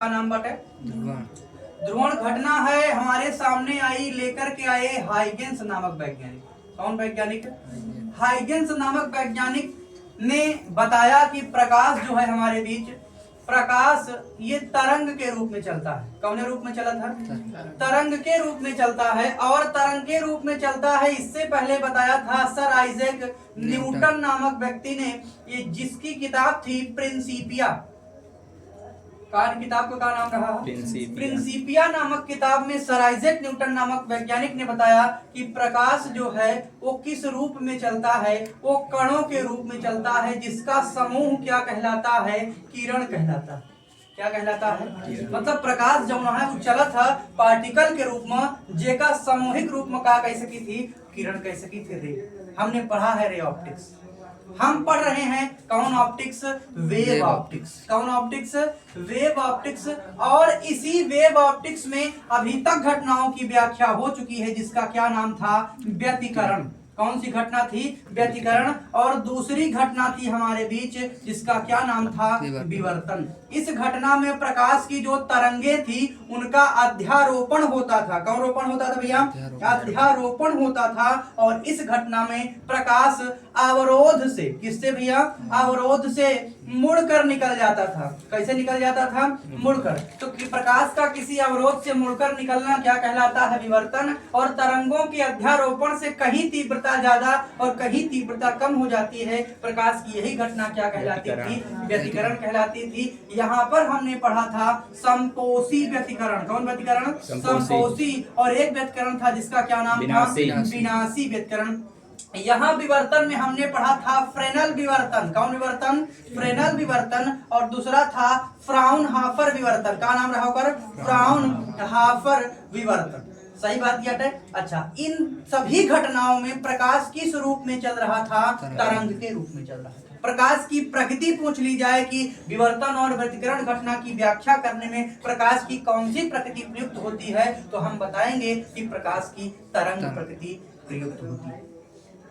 का नाम बटे ध्रुवण घटना है हमारे सामने आई, लेकर के आए हाइगेंस नामक वैज्ञानिक। कौन वैज्ञानिक? हाइगेंस नामक वैज्ञानिक ने बताया कि प्रकाश जो है हमारे बीच, प्रकाश ये तरंग के रूप में चलता है। कौन रूप में चला था? तरंग के रूप में चलता है। और तरंग के रूप में चलता है इससे पहले बताया था सर आइजैक न्यूटन नामक व्यक्ति ने, ये जिसकी किताब थी प्रिंसिपिया। किताब का नाम रहा प्रिंसिपिया नामक किताब में सर आइजैक न्यूटन नामक वैज्ञानिक ने बताया कि प्रकाश जो है वो किस रूप में चलता है, वो कणों के रूप में चलता है, जिसका समूह क्या कहलाता है? किरण कहलाता है। क्या कहलाता है? मतलब प्रकाश जब वहां चला था पार्टिकल के रूप में, जेका सामूहिक रूप में कह सकी थी, किरण कह सकी थी रे। हमने पढ़ा है रे ऑप्टिक्स, हम पढ़ रहे हैं कौन ऑप्टिक्स? Wave optics. कौन ऑप्टिक्स? Wave optics. और इसी वेव ऑप्टिक्स में अभी तक घटनाओं की व्याख्या हो चुकी है, जिसका क्या नाम था? व्यतिकरण। कौन सी घटना थी? व्यतिकरण। और दूसरी घटना थी हमारे बीच, जिसका क्या नाम था? विवर्तन। इस घटना में प्रकाश की जो तरंगे थी उनका अध्यारोपण होता था। कौन रोपण होता था भैया? अध्यारोपण होता था। और इस घटना में प्रकाश अवरोध से, किससे भैया? अवरोध से मुड़कर निकल जाता था। कैसे निकल जाता था? मुड़कर। तो प्रकाश का किसी अवरोध से मुड़कर निकलना क्या कहलाता है? विवर्तन। और तरंगों के अध्यारोपण से कहीं तीव्रता ज्यादा और कहीं तीव्रता कम हो जाती है, प्रकाश की यही घटना क्या कहलाती थी? व्यतिकरण कहलाती थी। यहाँ पर हमने पढ़ा था संपोषी व्यतिकरण। कौन व्यतिकरण? संपोषी। और एक व्यतिकरण था जिसका क्या नाम था? विनाशी व्यतिकरण। यहाँ विवर्तन में हमने पढ़ा था फ्रेनल विवर्तन। कौन विवर्तन? फ्रेनल विवर्तन। और दूसरा था फ्राउनहाफर विवर्तन। का नाम रहा होगा? फ्राउनहाफर विवर्तन। सही बात किया है। अच्छा, इन सभी घटनाओं में प्रकाश किस रूप में चल रहा था? तरंग के रूप में चल रहा था। प्रकाश की प्रकृति पूछ ली जाए कि विवर्तन और व्यतिकरण घटना की व्याख्या करने में प्रकाश की कौन सी प्रकृति प्रयुक्त होती है, तो हम बताएंगे कि प्रकाश की तरंग प्रकृति प्रयुक्त होती है।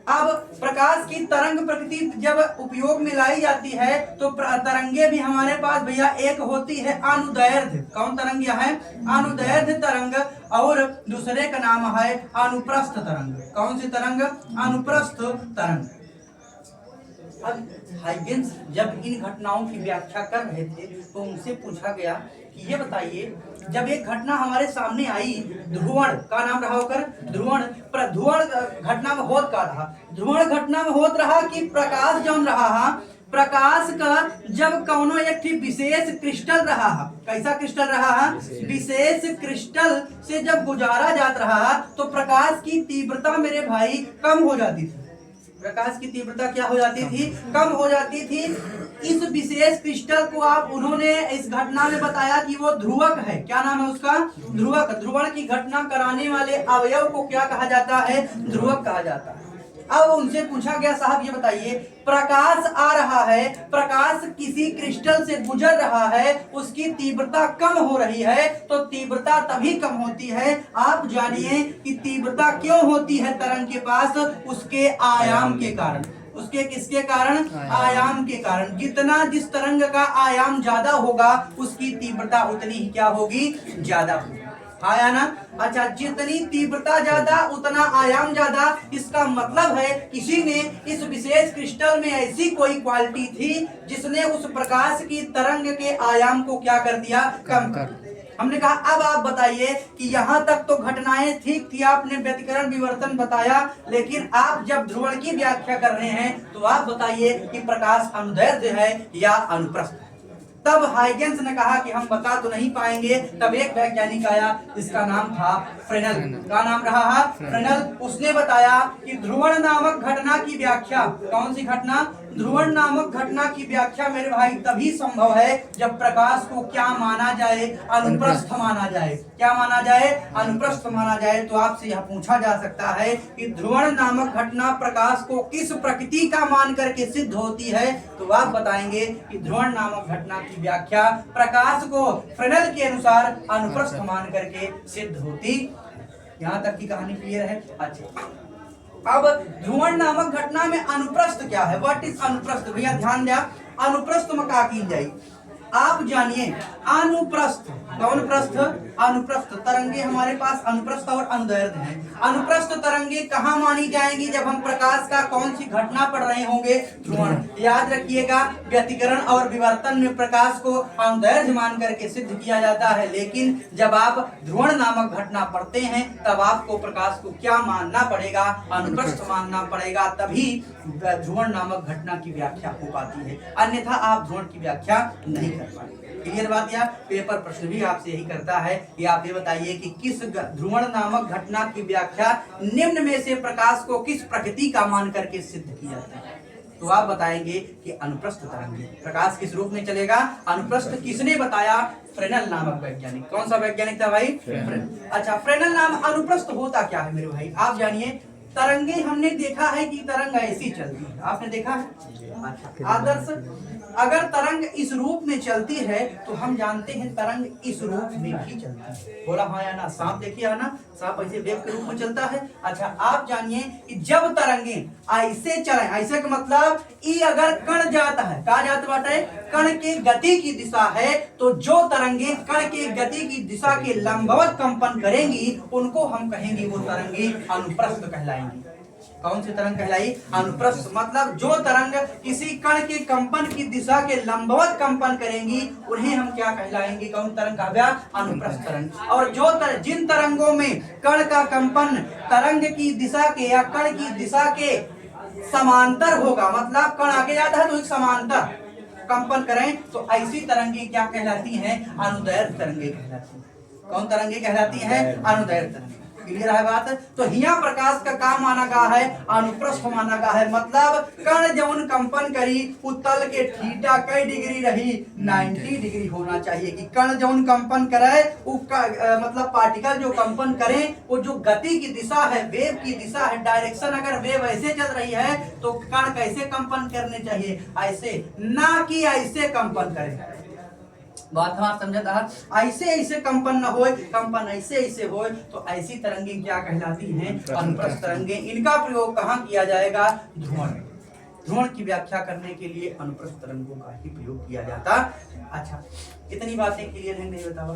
अब प्रकाश की तरंग प्रकृति जब उपयोग में लाई जाती है तो तरंगे भी हमारे पास भैया एक होती है अनुदैर्ध्य। कौन तरंग है? अनुदैर्ध्य तरंग। और दूसरे का नाम है अनुप्रस्थ तरंग। कौन सी तरंग? अनुप्रस्थ तरंग। अब हाइगेंस जब इन घटनाओं की व्याख्या कर रहे थे तो उनसे पूछा गया कि ये बताइए, जब एक घटना हमारे सामने आई, ध्रुवण का नाम रहा होकर, ध्रुवण घटना में होत का रहा? ध्रुवण घटना में होत रहा कि प्रकाश जौन रहा, प्रकाश का जब कौनो एक विशेष क्रिस्टल रहा, कैसा क्रिस्टल रहा? विशेष क्रिस्टल से जब गुजारा जात रहा तो प्रकाश की तीव्रता मेरे भाई कम हो जाती थी। प्रकाश की तीव्रता क्या हो जाती थी? कम हो जाती थी। इस विशेष क्रिस्टल को उन्होंने इस घटना में बताया कि वो ध्रुवक है। क्या नाम है उसका? ध्रुवक। ध्रुवण की घटना कराने वाले अवयव को क्या कहा जाता है? ध्रुवक कहा जाता है। अब उनसे पूछा गया, साहब ये बताइए, प्रकाश आ रहा है, प्रकाश किसी क्रिस्टल से गुजर रहा है, उसकी तीव्रता कम हो रही है, तो तीव्रता तभी कम होती है, आप जानिए कि तीव्रता क्यों होती है तरंग के पास? उसके आयाम के कारण। उसके किसके कारण? आयाम के कारण। जितना जिस तरंग का आयाम ज्यादा होगा उसकी तीव्रता उतनी ही क्या होगी? ज्यादा होगी। आया ना? अच्छा, जितनी तीव्रता ज्यादा उतना आयाम ज्यादा। इसका मतलब है किसी ने इस विशेष क्रिस्टल में ऐसी कोई क्वालिटी थी जिसने उस प्रकाश की तरंग के आयाम को क्या कर दिया? कम कर। हमने कहा अब आप बताइए कि यहाँ तक तो घटनाएं ठीक थी, आपने व्यतिकरण विवर्तन बताया, लेकिन आप जब ध्रुवण की व्याख्या कर रहे हैं तो आप बताइए कि प्रकाश अनुदैर्ध्य है या अनुप्रस्थ है। तब हाइगेंस ने कहा कि हम बता तो नहीं पाएंगे। तब एक वैज्ञानिक आया जिसका नाम था फ्रेनल। का नाम रहा? फ्रेनल। उसने बताया कि ध्रुवण नामक घटना की व्याख्या, कौन सी घटना? ध्रुवण नामक घटना की व्याख्या मेरे भाई तभी संभव है जब प्रकाश को क्या माना जाए? अनुप्रस्थ माना जाए। क्या माना जाए? अनुप्रस्थ माना जाए। तो आपसे यह पूछा जा सकता है कि ध्रुवण नामक घटना प्रकाश को किस प्रकृति का मान करके सिद्ध होती है, तो आप बताएंगे कि ध्रुवण नामक घटना की व्याख्या प्रकाश को फ्रेनल के अनुसार अनुप्रस्थ मान करके सिद्ध होती। यहाँ तक की कहानी क्लियर है? अच्छा, अब ध्रुवण नामक घटना में अनुप्रस्थ क्या है? व्हाट इज अनुप्रस्थ? भैया ध्यान दिया, अनुप्रस्थ में क्या की जाए? आप जानिए अनुप्रस्थ, कौन प्रस्थ? अनुप्रस्थ तरंगे हमारे पास अनुप्रस्थ और अनुदैर्ध्य हैं। अनुप्रस्थ तरंगे कहाँ मानी जाएंगी? जब हम प्रकाश का कौन सी घटना पढ़ रहे होंगे? ध्रुवण। याद रखिएगा, व्यतिकरण और विवर्तन में प्रकाश को अनुदैर्ध्य मान करके सिद्ध किया जाता है, लेकिन जब आप ध्रुवण नामक घटना पढ़ते हैं तब आपको प्रकाश को क्या मानना पड़ेगा? अनुप्रस्थ मानना पड़ेगा, तभी ध्रुवण नामक घटना की व्याख्या हो पाती है, अन्यथा आप ध्रुवण की व्याख्या नहीं कर पाएंगे। क्लियर बात? या पेपर प्रश्न भी आपसे यही करता है कि आप ये बताइए कि किस ध्रुवण नामक घटना की व्याख्या निम्न में से प्रकाश को किस प्रकृति का मान करके सिद्ध किया जाता है? तो आप बताएंगे कि अनुप्रस्थ तरंगे। प्रकाश किस रूप में चलेगा? अनुप्रस्थ। किसने बताया? फ्रेनल नामक वैज्ञानिक। कौन सा वैज्ञानिक था भाई? फ्रेनल। अच्छा, फ्रेनल नाम। अनुप्रस्थ होता क्या है मेरे भाई? आप जानिए, तरंगे हमने देखा है कि तरंग ऐसी चलती है, आपने देखा है? अच्छा, आदर्श अगर तरंग इस रूप में चलती है तो हम जानते हैं तरंग इस रूप में भी चलती है। बोला हाँ या ना? सांप देखिए ना, सांप ऐसे वेव के रूप में चलता है। अच्छा, आप जानिए कि जब तरंगे ऐसे चले, ऐसे का मतलब ई अगर कण जाता है, कहा जाता बाटे कण के गति की दिशा है, तो जो तरंगे कण के गति की दिशा के लंबवत कंपन करेंगी उनको हम कहेंगे वो तरंगे अनुप्रस्थ कहलाएंगी। कौन सी तरंग कहलाई? अनुप्रस्थ। मतलब जो तरंग किसी कण के कंपन की दिशा के लंबवत कंपन करेंगी उन्हें हम क्या कहलाएंगे? कौन तरंग कहा गया? अनुप्रस्थ तरंग। और जो जिन तरंगों में कण का कंपन तरंग की दिशा के या कण की दिशा के समांतर होगा, मतलब कण आगे जाता है तो एक समांतर कंपन करें, तो ऐसी तरंगे क्या कहलाती हैं? अनुदैर्ध्य तरंगे कहलाती हैं। कौन तरंगे कहलाती हैं? अनुदैर्ध्य तरंगे। क्लियर है बात? तो हिया प्रकाश का काम माना गया है? अनुप्रस्थ माना गया है। मतलब कण जौन कंपन करी उत्तल के थीटा कई डिग्री रही? 90 डिग्री होना चाहिए। कि कण जौन कंपन करे मतलब पार्टिकल जो कंपन करे वो जो गति की दिशा है, वेव की दिशा है, डायरेक्शन, अगर वेव ऐसे चल रही है तो कण कैसे कंपन करने चाहिए? ऐसे, ना कि ऐसे कंपन करे। बात हमारा समझा था? ऐसे ऐसे कंपन न होए, कंपन ऐसे ऐसे होए, तो ऐसी तरंगे क्या कहलाती हैं? अनुप्रस्थ तरंगे। इनका प्रयोग कहाँ किया जाएगा? ध्रुवण। ध्रुवण की व्याख्या करने के लिए अनुप्रस्थ तरंगों का ही प्रयोग किया जाता। अच्छा, इतनी बातें क्लियर है? नहीं बताओ।